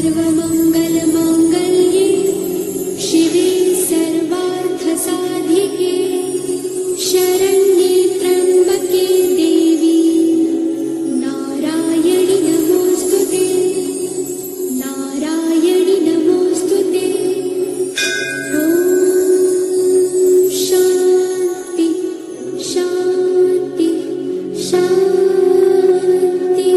सर्वमङ्गलमाङ्गल्ये शिवे सर्वार्थसाधिके शरण्ये त्र्यम्बके देवी नारायणि नमोऽस्तुते नारायणि नमोऽस्तुते ॐ शान्ति शान्ति शान्ति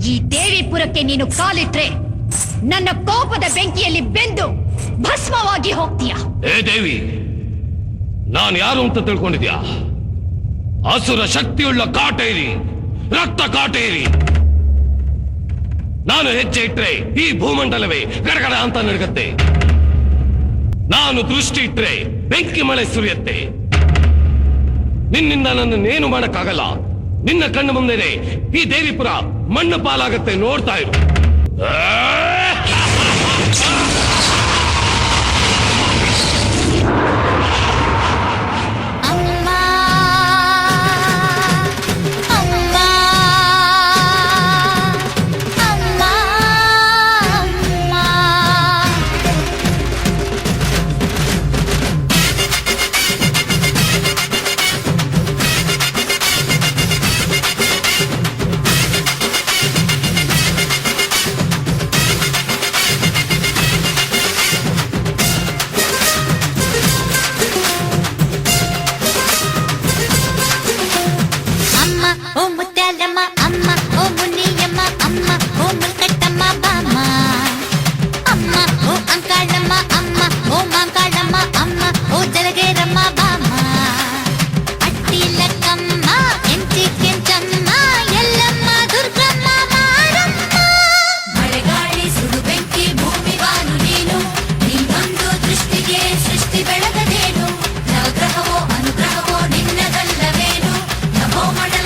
ಈ ದೇವಿಪುರಕ್ಕೆ ನೀನು ಕಾಲಿಟ್ರೆ ನನ್ನ ಕೋಪದ ಬೆಂಕಿಯಲ್ಲಿ ಬೆಂದು ಭಸ್ಮವಾಗಿ ಹೋಗ್ತೀಯ. ಏ ದೇವಿ, ನಾನು ಯಾರು ಅಂತ ತಿಳ್ಕೊಂಡಿದ್ಯಾ? ಅಸುರ ಶಕ್ತಿಯುಳ್ಳ ಕಾಟೇರಿ, ರಕ್ತ ಕಾಟೇರಿ. ನಾನು ಹೆಜ್ಜೆ ಇಟ್ರೆ ಈ ಭೂಮಂಡಲವೇ ಗಡಗಡ ಅಂತ ನಡುಗತ್ತೆ. ನಾನು ದೃಷ್ಟಿ ಇಟ್ರೆ ಬೆಂಕಿ ಮಳೆ ಸುರಿಯತ್ತೆ. ನಿನ್ನಿಂದ ನನ್ನನ್ನೇನು ಮಾಡಕ್ಕಾಗಲ್ಲ. ನಿನ್ನ ಕಣ್ಣು ಮುಂದೆನೆ ಈ ದೇವಿಪುರ ಮಣ್ಣು ಪಾಲಾಗತ್ತೆ, ನೋಡ್ತಾ ಇರು. ఓ ముత్యాలమ్మ అమ్మ ఓ మునియమ్మ అమ్మ ఓ ముల్కట్టమ్మ బామ్మ అమ్మ ఓ అంకాళమ్మ అమ్మ ఓ మాంకాళమ్మ అమ్మ ఓ జలగేరమ్మ బామ్మ అట్టిలకమ్మ ఎంచి కెంచమ్మ ఎల్లమ్మ దుర్గమ్మ మారమ్మ మಳೆಗಾಳಿ ಸುಡು ಬೆಂಕಿ ಭೂಮಿ ಬಾನು ನೀನು ನಿನ್ನೊಂದು ದೃಷ್ಟಿಗೆ ಸೃಷ್ಟಿ ಬೆಳಗದೇನು ನವಗ್ರಹವೋ ಅನುಗ್ರಹವೋ ನಿನ್ನದಲ್ಲವೇನು ನಭೋ ಮಂಡಲ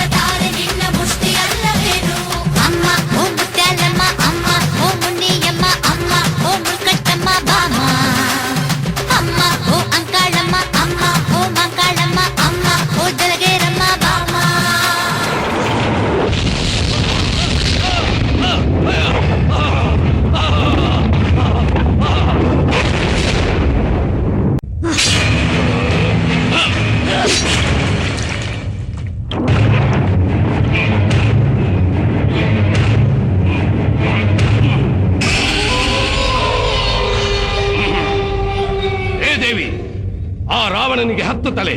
ರಾವಣನಿಗೆ 10 ತಲೆ,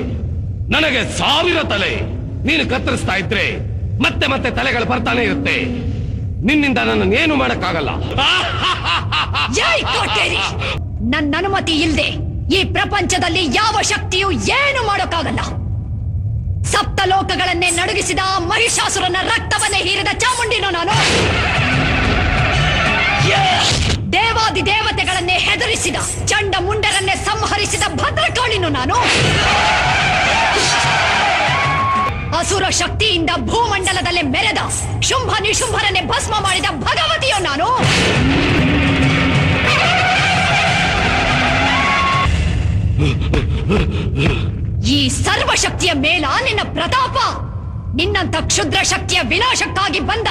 ನನಗೆ 1000 ತಲೆ. ನೀನು ಕತ್ತರಿಸ್ತಾ ಇದ್ರೆ ಮತ್ತೆ ಮತ್ತೆ ತಲೆಗಳು ಬರ್ತಾನೆ ಇರುತ್ತೆ. ನಿನ್ನಿಂದ ನನ್ನನ್ನೇನು ಮಾಡಕ್ಕಾಗಲ್ಲ. ನನ್ನ ಅನುಮತಿ ಇಲ್ಲದೆ ಈ ಪ್ರಪಂಚದಲ್ಲಿ ಯಾವ ಶಕ್ತಿಯೂ ಏನು ಮಾಡೋಕ್ಕಾಗಲ್ಲ. ಸಪ್ತ ಲೋಕಗಳನ್ನೇ ನಡುಗಿಸಿದ ಮಹಿಷಾಸುರನ ರಕ್ತವನ್ನೇ ಹೀರಿದ ಚಾಮುಂಡಿನೋ ನಾನು. ದೇವಾದಿ ದೇವತೆಗಳನ್ನೇ ಹೆದರಿಸಿದ ಚಂಡ ಮುಂಡರನ್ನೇ ಸಂಹರಿಸಿದ ಭದ್ರಕಾಳಿನೋ ನಾನು. ಅಸುರ ಶಕ್ತಿಯಿಂದ ಭೂಮಂಡಲದಲ್ಲೇ ಮೆರೆದ ಶುಂಭ ನಿಶುಂಭರನ್ನೇ ಭಸ್ಮ ಮಾಡಿದ ಭಗವತಿಯೋ ನಾನು. ಈ ಸರ್ವಶಕ್ತಿಯ ಮೇಲ ನಿನ್ನ ಪ್ರತಾಪ. ನಿನ್ನಂತ ಕ್ಷುದ್ರ ಶಕ್ತಿಯ ವಿನಾಶಕ್ಕಾಗಿ ಬಂದ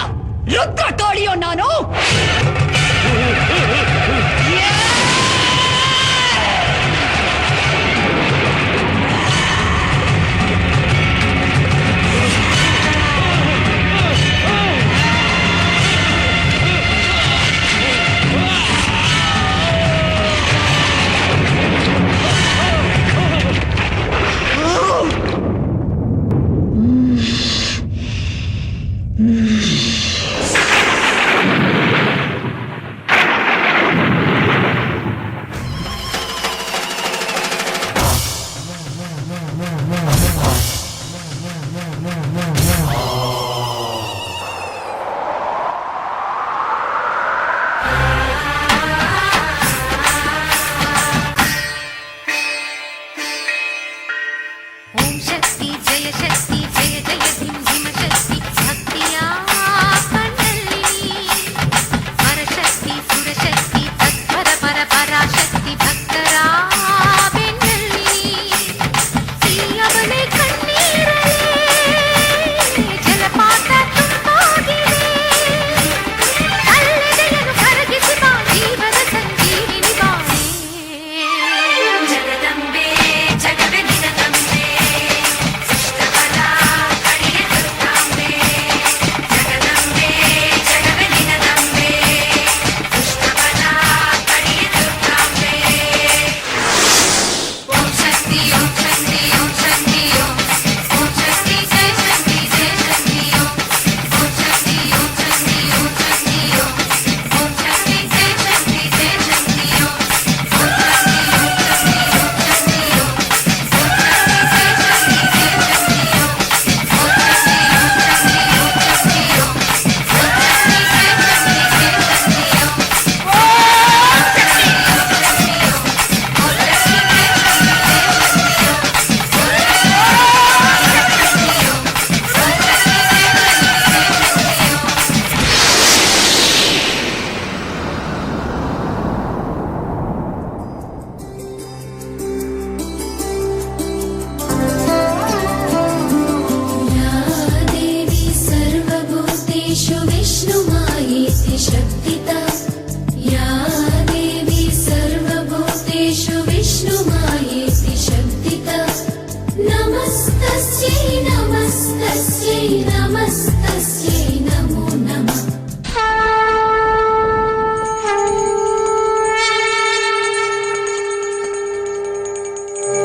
ರುದ್ರ ಕಾಳಿಯೋ ನಾನು. तस्यै नमस्ते